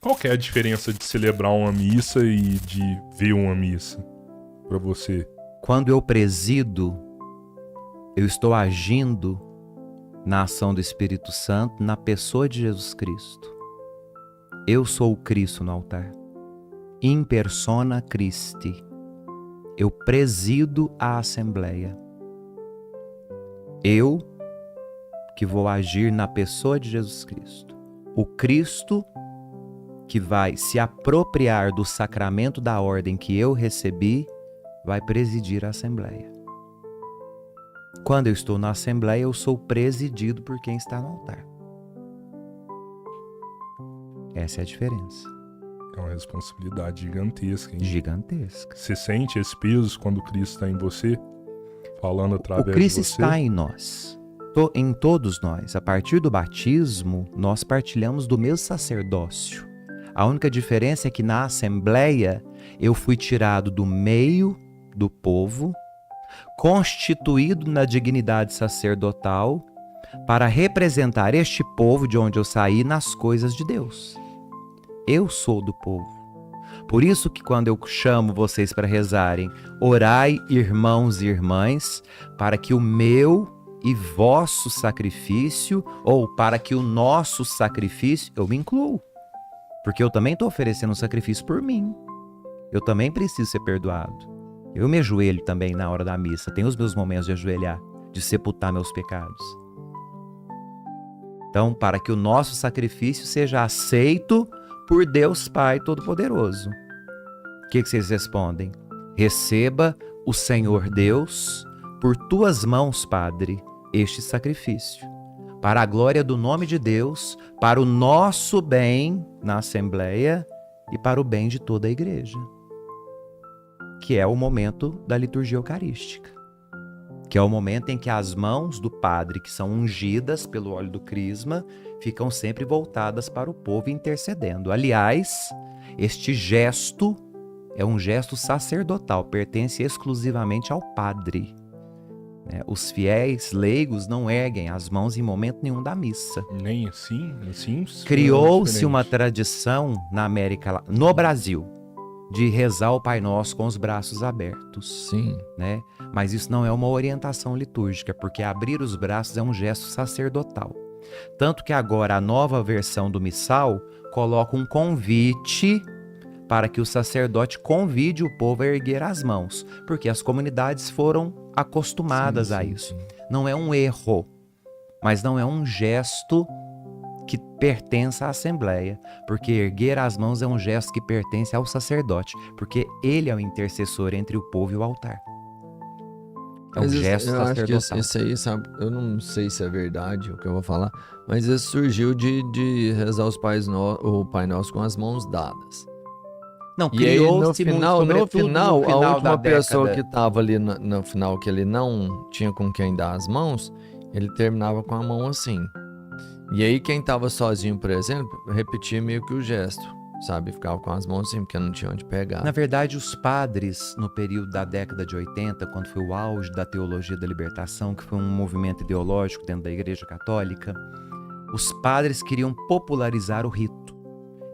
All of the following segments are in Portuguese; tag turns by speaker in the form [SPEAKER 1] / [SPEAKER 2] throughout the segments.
[SPEAKER 1] Qual que é a diferença de celebrar uma missa e de ver uma missa para você?
[SPEAKER 2] Quando eu presido, eu estou agindo na ação do Espírito Santo, na pessoa de Jesus Cristo. Eu sou o Cristo no altar. In persona Christi. Eu presido a Assembleia. Eu que vou agir na pessoa de Jesus Cristo. O Cristo que vai se apropriar do sacramento da ordem que eu recebi, vai presidir a Assembleia. Quando eu estou na Assembleia, eu sou presidido por quem está no altar. Essa é a diferença.
[SPEAKER 1] É uma responsabilidade gigantesca, hein?
[SPEAKER 2] Gigantesca.
[SPEAKER 1] Você sente esse peso quando Cristo está em você, falando através de você?
[SPEAKER 2] O Cristo está em nós, em todos nós. A partir do batismo, nós partilhamos do mesmo sacerdócio. A única diferença é que na Assembleia eu fui tirado do meio do povo, constituído na dignidade sacerdotal, para representar este povo de onde eu saí nas coisas de Deus. Eu sou do povo. Por isso que quando eu chamo vocês para rezarem, orai, irmãos e irmãs, para que o meu e vosso sacrifício, ou para que o nosso sacrifício, eu me incluo. Porque eu também estou oferecendo um sacrifício por mim. Eu também preciso ser perdoado. Eu me ajoelho também na hora da missa. Tenho os meus momentos de ajoelhar, de sepultar meus pecados. Então, para que o nosso sacrifício seja aceito por Deus Pai Todo-Poderoso. O que vocês respondem? Receba o Senhor Deus, por tuas mãos, Padre, este sacrifício. Para a glória do nome de Deus, para o nosso bem na Assembleia e para o bem de toda a Igreja. Que é o momento da liturgia eucarística. Que é o momento em que as mãos do Padre, que são ungidas pelo óleo do crisma, ficam sempre voltadas para o povo intercedendo. Aliás, este gesto é um gesto sacerdotal, pertence exclusivamente ao Padre. Os fiéis leigos não erguem as mãos em momento nenhum da missa.
[SPEAKER 1] Nem assim?
[SPEAKER 2] Criou-se uma tradição na América, no Brasil, de rezar o Pai Nosso com os braços abertos.
[SPEAKER 3] Sim.
[SPEAKER 2] Né? Mas isso não é uma orientação litúrgica, porque abrir os braços é um gesto sacerdotal. Tanto que agora a nova versão do missal coloca um convite para que o sacerdote convide o povo a erguer as mãos, porque as comunidades foram acostumadas a isso. Não é um erro, mas não é um gesto que pertence à Assembleia, porque erguer as mãos é um gesto que pertence ao sacerdote, porque ele é o intercessor entre o povo e o altar. É um gesto sacerdotal.
[SPEAKER 3] Eu acho que isso aí, sabe, eu não sei se é verdade o que eu vou falar, mas isso surgiu de rezar o Pai Nosso com as mãos dadas.
[SPEAKER 2] Não,
[SPEAKER 3] e aí, no final, a última pessoa
[SPEAKER 2] década
[SPEAKER 3] que estava ali no final, que ele não tinha com quem dar as mãos, ele terminava com a mão assim. E aí quem estava sozinho, por exemplo, repetia meio que o gesto, sabe? Ficava com as mãos assim, porque não tinha onde pegar.
[SPEAKER 2] Na verdade, os padres, no período da década de 80, quando foi o auge da teologia da libertação, que foi um movimento ideológico dentro da Igreja Católica, os padres queriam popularizar o rito.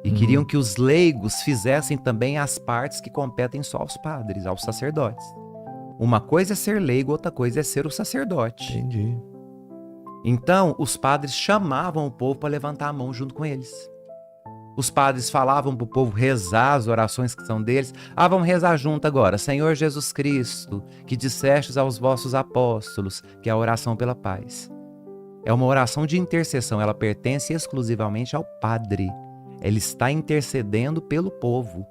[SPEAKER 2] E queriam que os leigos fizessem também as partes que competem só aos padres, aos sacerdotes. Uma coisa é ser leigo, outra coisa é ser o sacerdote.
[SPEAKER 3] Entendi.
[SPEAKER 2] Então, os padres chamavam o povo para levantar a mão junto com eles. Os padres falavam para o povo rezar as orações que são deles. Vamos rezar junto agora. Senhor Jesus Cristo, que dissestes aos vossos apóstolos, que é a oração pela paz. É uma oração de intercessão, ela pertence exclusivamente ao padre. Ele está intercedendo pelo povo.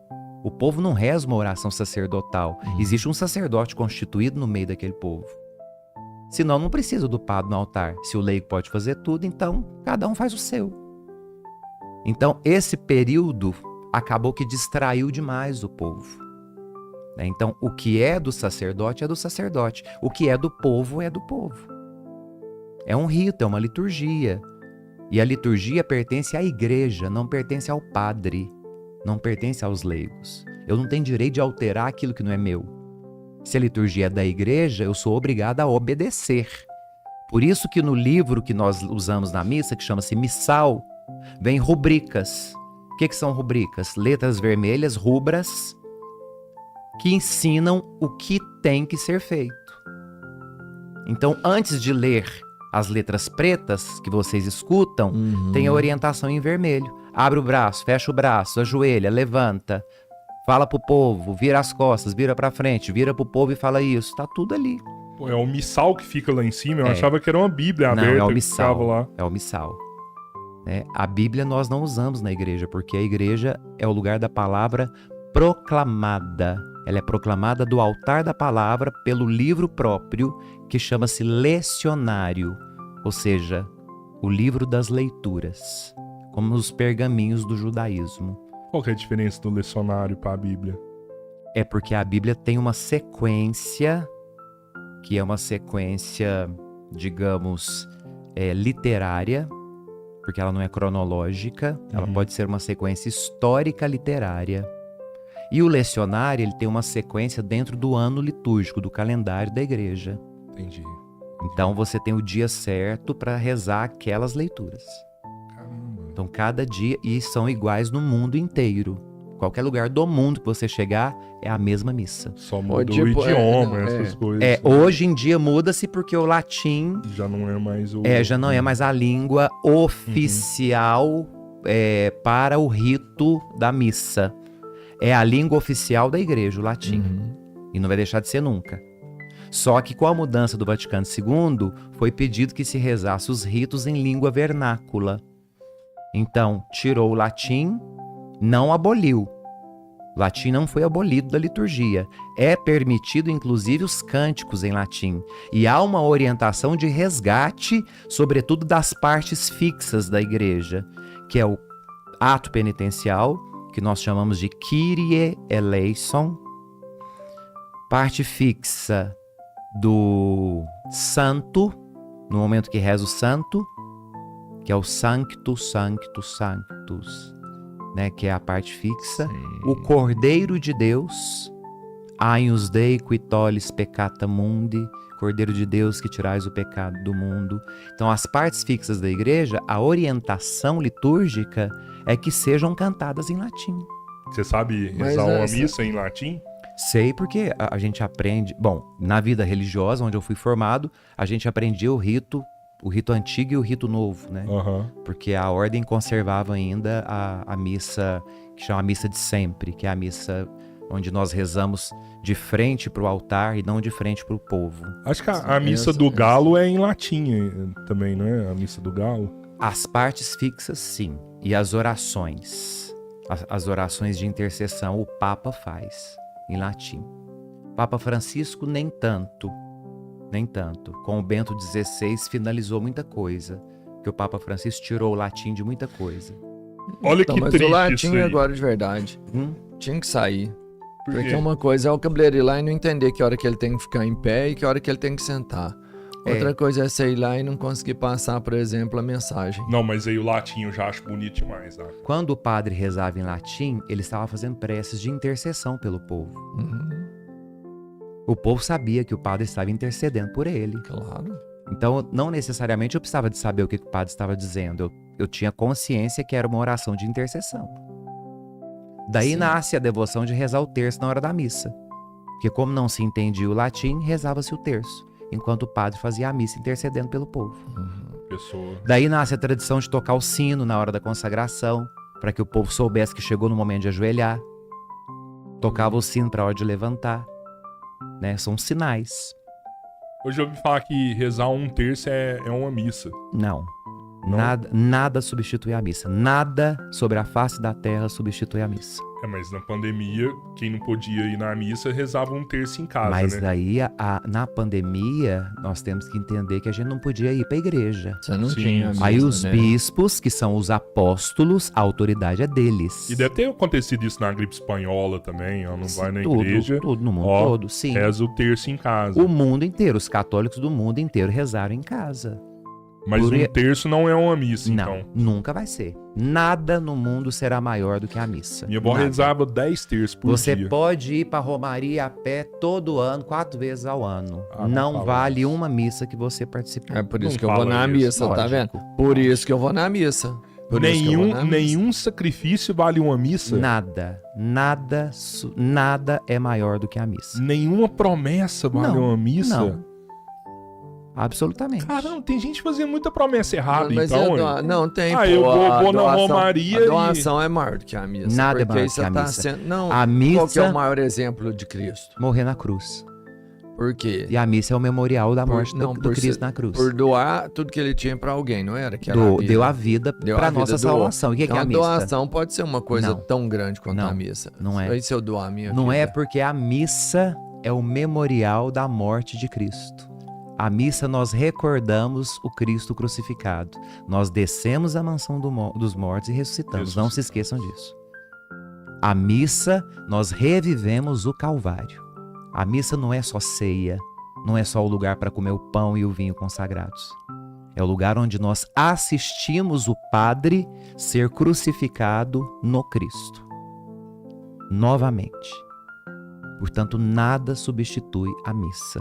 [SPEAKER 2] O povo não reza uma oração sacerdotal. Existe um sacerdote constituído no meio daquele povo. Senão não precisa do padre no altar. Se o leigo pode fazer tudo, então cada um faz o seu. Então esse período acabou que distraiu demais o povo. Então o que é do sacerdote é do sacerdote. O que é do povo é do povo. É um rito, é uma liturgia. E a liturgia pertence à igreja, não pertence ao padre, não pertence aos leigos. Eu não tenho direito de alterar aquilo que não é meu. Se a liturgia é da igreja, eu sou obrigado a obedecer. Por isso que no livro que nós usamos na missa, que chama-se Missal, vem rubricas. O que são rubricas? Letras vermelhas, rubras, que ensinam o que tem que ser feito. Então, antes de ler as letras pretas que vocês escutam, tem a orientação em vermelho. Abre o braço, fecha o braço, ajoelha, levanta, fala pro povo, vira as costas, vira pra frente, vira pro povo e fala isso. Tá tudo ali.
[SPEAKER 1] Pô, é o missal que fica lá em cima. Eu achava que era uma Bíblia
[SPEAKER 2] Não,
[SPEAKER 1] aberta
[SPEAKER 2] é o
[SPEAKER 1] que ficava
[SPEAKER 2] missal.
[SPEAKER 1] lá.
[SPEAKER 2] É o missal. Né? A Bíblia nós não usamos na igreja, porque a igreja é o lugar da palavra proclamada. Ela é proclamada do altar da palavra pelo livro próprio, que chama-se lecionário, ou seja, o livro das leituras, como os pergaminhos do judaísmo.
[SPEAKER 1] Qual que é a diferença do lecionário para a Bíblia?
[SPEAKER 2] É porque a Bíblia tem uma sequência, que é uma sequência, digamos, literária, porque ela não é cronológica, ela pode ser uma sequência histórica literária. E o lecionário, ele tem uma sequência dentro do ano litúrgico, do calendário da igreja.
[SPEAKER 1] Entendi.
[SPEAKER 2] Então você tem o dia certo para rezar aquelas leituras.
[SPEAKER 1] Caramba.
[SPEAKER 2] Então cada dia, e são iguais no mundo inteiro. Qualquer lugar do mundo que você chegar, é a mesma missa.
[SPEAKER 1] Só muda
[SPEAKER 3] tipo,
[SPEAKER 1] o idioma,
[SPEAKER 3] não,
[SPEAKER 1] essas coisas.
[SPEAKER 2] Hoje em dia muda-se porque o latim
[SPEAKER 1] Já não é mais o...
[SPEAKER 2] já não é mais a língua oficial para o rito da missa. É a língua oficial da igreja, o latim. E não vai deixar de ser nunca. Só que com a mudança do Vaticano II, foi pedido que se rezasse os ritos em língua vernácula. Então, tirou o latim, não aboliu. O latim não foi abolido da liturgia. É permitido, inclusive, os cânticos em latim. E há uma orientação de resgate, sobretudo das partes fixas da igreja, que é o ato penitencial, que nós chamamos de Kyrie eleison, parte fixa do santo, no momento que reza o santo, que é o Sanctus, Sanctus, Sanctus, né, que é a parte fixa.
[SPEAKER 3] Sim.
[SPEAKER 2] O Cordeiro de Deus, Agnus Dei qui tollis peccata mundi, Cordeiro de Deus que tirais o pecado do mundo. Então, as partes fixas da igreja, a orientação litúrgica é que sejam cantadas em latim.
[SPEAKER 1] Você sabe
[SPEAKER 3] Mas
[SPEAKER 1] rezar uma
[SPEAKER 3] essa-
[SPEAKER 1] missa em latim?
[SPEAKER 2] Sei porque a gente aprende... Bom, na vida religiosa, onde eu fui formado, a gente aprendia o rito antigo e o rito novo, né?
[SPEAKER 1] Aham.
[SPEAKER 2] Porque a ordem conservava ainda a missa, que chama a missa de sempre, que é a missa onde nós rezamos de frente para o altar e não de frente para o povo.
[SPEAKER 1] Acho que a
[SPEAKER 3] Sim,
[SPEAKER 1] missa
[SPEAKER 3] essa-
[SPEAKER 1] do galo é em latim também, não é? A missa do galo.
[SPEAKER 2] As partes fixas, sim. E as orações. As orações de intercessão, o Papa faz em latim. Papa Francisco, nem tanto. Nem tanto. Com o Bento XVI, finalizou muita coisa. Que o Papa Francisco tirou o latim de muita coisa.
[SPEAKER 1] Olha
[SPEAKER 3] Então,
[SPEAKER 1] que
[SPEAKER 3] mas
[SPEAKER 1] triste
[SPEAKER 3] o
[SPEAKER 1] isso
[SPEAKER 3] latim
[SPEAKER 1] aí.
[SPEAKER 3] agora de verdade
[SPEAKER 2] Hum?
[SPEAKER 3] tinha que sair.
[SPEAKER 1] Por quê?
[SPEAKER 3] Porque uma coisa é o cabeleireiro ir lá e não entender que hora que ele tem que ficar em pé e que hora que ele tem que sentar. Outra coisa é você ir lá e não conseguir passar, por exemplo, a mensagem.
[SPEAKER 1] Não, mas aí o latim eu já acho bonito demais, tá?
[SPEAKER 2] Quando o padre rezava em latim, ele estava fazendo preces de intercessão pelo povo.
[SPEAKER 3] Uhum,
[SPEAKER 2] O povo sabia que o padre estava intercedendo por ele.
[SPEAKER 3] claro.
[SPEAKER 2] Então, não necessariamente eu precisava de saber o que o padre estava dizendo. Eu tinha consciência que era uma oração de intercessão. Daí
[SPEAKER 3] Sim.
[SPEAKER 2] nasce a devoção de rezar o terço na hora da missa. Porque como não se entendia o latim, rezava-se o terço, enquanto o padre fazia a missa intercedendo pelo povo.
[SPEAKER 1] Pessoa.
[SPEAKER 2] Daí nasce a tradição de tocar o sino na hora da consagração, para que o povo soubesse que chegou no momento de ajoelhar. Tocava o sino para a hora de levantar. Né? São sinais.
[SPEAKER 1] Hoje eu ouvi falar que rezar um terço é uma missa.
[SPEAKER 2] Não.
[SPEAKER 1] Não?
[SPEAKER 2] Nada substitui a missa. Nada sobre a face da terra substitui a missa.
[SPEAKER 1] Mas na pandemia, quem não podia ir na missa rezava um terço em casa,
[SPEAKER 2] Mas
[SPEAKER 1] né?
[SPEAKER 2] daí, na pandemia, nós temos que entender que a gente não podia ir para a igreja.
[SPEAKER 3] Você não
[SPEAKER 1] Sim,
[SPEAKER 3] tinha
[SPEAKER 1] sim.
[SPEAKER 2] Aí
[SPEAKER 3] missa,
[SPEAKER 2] os
[SPEAKER 3] né?
[SPEAKER 2] bispos, que são os apóstolos, a autoridade é deles.
[SPEAKER 1] E deve ter acontecido isso na gripe espanhola também, ó. Não vai na
[SPEAKER 2] tudo,
[SPEAKER 1] igreja,
[SPEAKER 2] tudo, no mundo
[SPEAKER 1] ó,
[SPEAKER 2] todo, sim.
[SPEAKER 1] reza o terço em casa.
[SPEAKER 2] O mundo inteiro, os católicos do mundo inteiro rezaram em casa.
[SPEAKER 1] Mas
[SPEAKER 2] por-
[SPEAKER 1] um terço não é uma missa,
[SPEAKER 2] Não,
[SPEAKER 1] então.
[SPEAKER 2] nunca vai ser. Nada no mundo será maior do que a missa.
[SPEAKER 1] Minha avó
[SPEAKER 2] Nada.
[SPEAKER 1] rezava 10 terços por
[SPEAKER 2] Você
[SPEAKER 1] dia.
[SPEAKER 2] pode ir para Romaria a pé todo ano, 4 vezes ao ano.
[SPEAKER 1] Ah, não
[SPEAKER 2] não
[SPEAKER 1] fala
[SPEAKER 2] vale
[SPEAKER 1] isso.
[SPEAKER 2] uma missa que você participou.
[SPEAKER 3] É por isso
[SPEAKER 1] Não
[SPEAKER 3] que eu vou
[SPEAKER 1] fala
[SPEAKER 3] na
[SPEAKER 1] isso,
[SPEAKER 3] missa, tá
[SPEAKER 2] lógico.
[SPEAKER 3] vendo? Por isso que eu vou na missa. Por isso que eu vou na missa.
[SPEAKER 1] Nenhum sacrifício vale uma missa?
[SPEAKER 2] Nada é maior do que a missa.
[SPEAKER 1] Nenhuma promessa vale
[SPEAKER 2] Não,
[SPEAKER 1] uma missa?
[SPEAKER 2] não. Absolutamente.
[SPEAKER 1] Caramba, tem gente fazendo muita promessa errada,
[SPEAKER 3] Mas
[SPEAKER 1] então.
[SPEAKER 3] não tem.
[SPEAKER 1] Eu vou na Romaria
[SPEAKER 3] A doação é maior do que a missa.
[SPEAKER 2] Nada é
[SPEAKER 3] porque
[SPEAKER 2] maior do que a
[SPEAKER 3] você tá
[SPEAKER 2] missa.
[SPEAKER 3] Não,
[SPEAKER 2] A
[SPEAKER 3] qual que é
[SPEAKER 2] missa-
[SPEAKER 3] o maior exemplo de Cristo?
[SPEAKER 2] Morrer na cruz.
[SPEAKER 3] Por quê?
[SPEAKER 2] E a missa é o memorial da morte do
[SPEAKER 3] por
[SPEAKER 2] Cristo
[SPEAKER 3] ser-
[SPEAKER 2] na cruz.
[SPEAKER 3] Por doar tudo que ele tinha pra alguém, não era? Que era a vida.
[SPEAKER 2] Deu a vida
[SPEAKER 3] Deu
[SPEAKER 2] para
[SPEAKER 3] a vida,
[SPEAKER 2] nossa
[SPEAKER 3] doou.
[SPEAKER 2] salvação. E o que
[SPEAKER 3] Então
[SPEAKER 2] é
[SPEAKER 3] a
[SPEAKER 2] a missa?
[SPEAKER 3] doação pode ser uma coisa
[SPEAKER 2] Não.
[SPEAKER 3] tão grande quanto
[SPEAKER 2] Não,
[SPEAKER 3] a missa.
[SPEAKER 2] não é.
[SPEAKER 3] Aí se eu doar a minha
[SPEAKER 2] Não
[SPEAKER 3] vida.
[SPEAKER 2] é porque a missa é o memorial da morte de Cristo. A missa nós recordamos o Cristo crucificado. Nós descemos à mansão dos mortos e ressuscitamos. Não se esqueçam disso. A missa nós revivemos o Calvário. A missa não é só ceia, não é só o lugar para comer o pão e o vinho consagrados. É o lugar onde nós assistimos o Padre ser crucificado no Cristo. Novamente. Portanto, nada substitui a missa.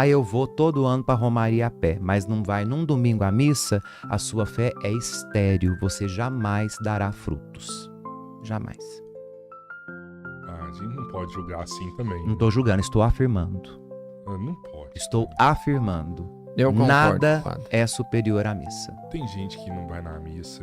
[SPEAKER 2] Eu vou todo ano para Romaria a pé, mas não vai num domingo à missa, a sua fé é estéril, você jamais dará frutos. Jamais.
[SPEAKER 1] A gente não pode julgar assim também.
[SPEAKER 2] Não estou julgando, estou afirmando.
[SPEAKER 1] Não pode.
[SPEAKER 2] Estou afirmando.
[SPEAKER 3] Eu concordo,
[SPEAKER 2] Nada
[SPEAKER 3] padre.
[SPEAKER 2] é superior à missa.
[SPEAKER 1] Tem gente que não vai na missa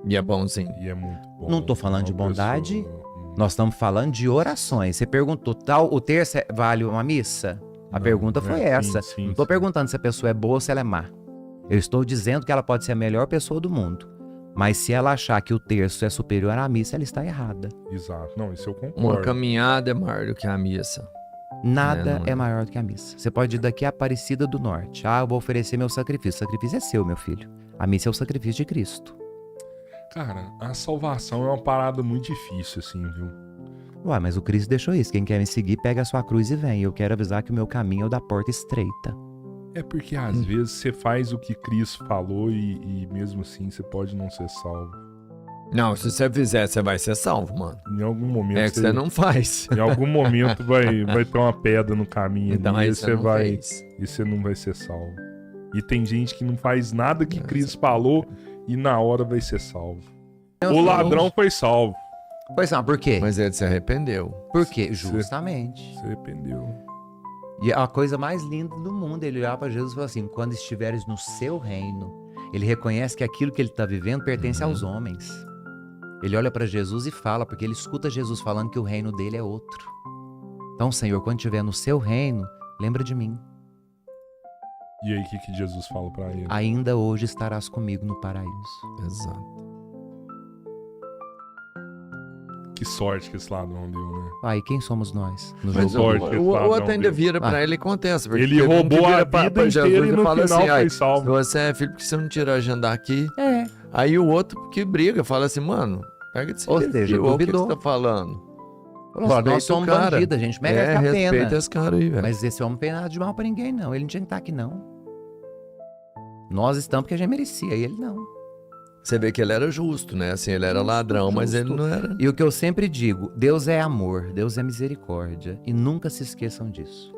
[SPEAKER 3] E é bonzinho.
[SPEAKER 1] e é muito bom.
[SPEAKER 2] Não tô falando
[SPEAKER 1] Uma
[SPEAKER 2] de bondade.
[SPEAKER 1] pessoa-
[SPEAKER 2] Nós estamos falando de orações. Você perguntou, o terço vale uma missa? A
[SPEAKER 1] Não,
[SPEAKER 2] pergunta foi essa.
[SPEAKER 1] sim,
[SPEAKER 2] Não estou
[SPEAKER 1] sim.
[SPEAKER 2] perguntando se a pessoa é boa ou se ela é má. Eu estou dizendo que ela pode ser a melhor pessoa do mundo. Mas se ela achar que o terço é superior à missa, ela está errada.
[SPEAKER 1] Exato. Não, isso eu
[SPEAKER 3] Uma
[SPEAKER 1] concordo.
[SPEAKER 3] caminhada é maior do que a missa.
[SPEAKER 2] Nada
[SPEAKER 3] não-
[SPEAKER 2] é maior do que a missa. Você pode ir daqui a Aparecida do Norte. Eu vou oferecer meu sacrifício. O sacrifício é seu, meu filho. A missa é o sacrifício de Cristo.
[SPEAKER 1] Cara, a salvação é uma parada muito difícil, assim, viu?
[SPEAKER 2] Ué, mas o Cristo deixou isso. Quem quer me seguir, pega a sua cruz e vem. Eu quero avisar que o meu caminho é o da porta estreita.
[SPEAKER 1] É porque às vezes você faz o que Cristo falou e mesmo assim você pode não ser salvo.
[SPEAKER 3] Não, se você fizer, você vai ser salvo, mano.
[SPEAKER 1] Em algum momento
[SPEAKER 3] É que você não faz.
[SPEAKER 1] Em algum momento vai ter uma pedra no caminho
[SPEAKER 3] Então
[SPEAKER 1] ali,
[SPEAKER 3] aí
[SPEAKER 1] e
[SPEAKER 3] você não fez.
[SPEAKER 1] e você não vai ser salvo. E tem gente que não faz nada que Cristo falou e na hora vai ser salvo. O ladrão foi salvo.
[SPEAKER 2] Pois não, por quê?
[SPEAKER 3] Mas ele se arrependeu.
[SPEAKER 2] Por quê? Justamente.
[SPEAKER 1] Se arrependeu.
[SPEAKER 2] E a coisa mais linda do mundo, ele olhava para Jesus e falou assim, quando estiveres no seu reino, ele reconhece que aquilo que ele está vivendo pertence aos homens. Ele olha para Jesus e fala, porque ele escuta Jesus falando que o reino dele é outro. Então, Senhor, quando estiver no seu reino, lembra de mim.
[SPEAKER 1] E aí, o que Jesus fala pra ele?
[SPEAKER 2] Ainda hoje estarás comigo no paraíso.
[SPEAKER 3] Exato.
[SPEAKER 1] Que sorte que esse ladrão deu, né?
[SPEAKER 2] Aí, quem somos nós? No
[SPEAKER 3] Mas
[SPEAKER 2] jogo?
[SPEAKER 1] sorte que esse
[SPEAKER 3] o
[SPEAKER 1] ladrão
[SPEAKER 3] outro ainda
[SPEAKER 1] deu.
[SPEAKER 3] vira pra
[SPEAKER 2] Ah.
[SPEAKER 3] ele e acontece. porque
[SPEAKER 1] Ele
[SPEAKER 3] teve um que
[SPEAKER 1] roubou
[SPEAKER 3] vira
[SPEAKER 1] a
[SPEAKER 3] pra
[SPEAKER 1] vida
[SPEAKER 3] Jesus
[SPEAKER 1] inteira e no
[SPEAKER 3] fala
[SPEAKER 1] final
[SPEAKER 3] assim,
[SPEAKER 1] foi
[SPEAKER 3] "Ai,
[SPEAKER 1] salvo."
[SPEAKER 3] você é filho, porque você não tirou a agenda aqui?"
[SPEAKER 2] É.
[SPEAKER 3] Aí o outro que briga fala assim, mano, pega de
[SPEAKER 2] Ou seja,
[SPEAKER 3] olha o que
[SPEAKER 2] duvidou.
[SPEAKER 3] você tá falando.
[SPEAKER 2] Nós
[SPEAKER 3] Respeita
[SPEAKER 2] somos
[SPEAKER 3] o cara.
[SPEAKER 2] bandidos, a gente merece a
[SPEAKER 3] respeita
[SPEAKER 2] pena.
[SPEAKER 3] esse cara aí, velho.
[SPEAKER 2] Mas esse homem não fez nada de mal pra ninguém, não. Ele não tinha que estar aqui, não. Nós estamos porque a gente merecia, e ele não.
[SPEAKER 3] Você vê que ele era justo, né? Assim, ele era ladrão, mas ele não era.
[SPEAKER 2] E o que eu sempre digo, Deus é amor, Deus é misericórdia. E nunca se esqueçam disso.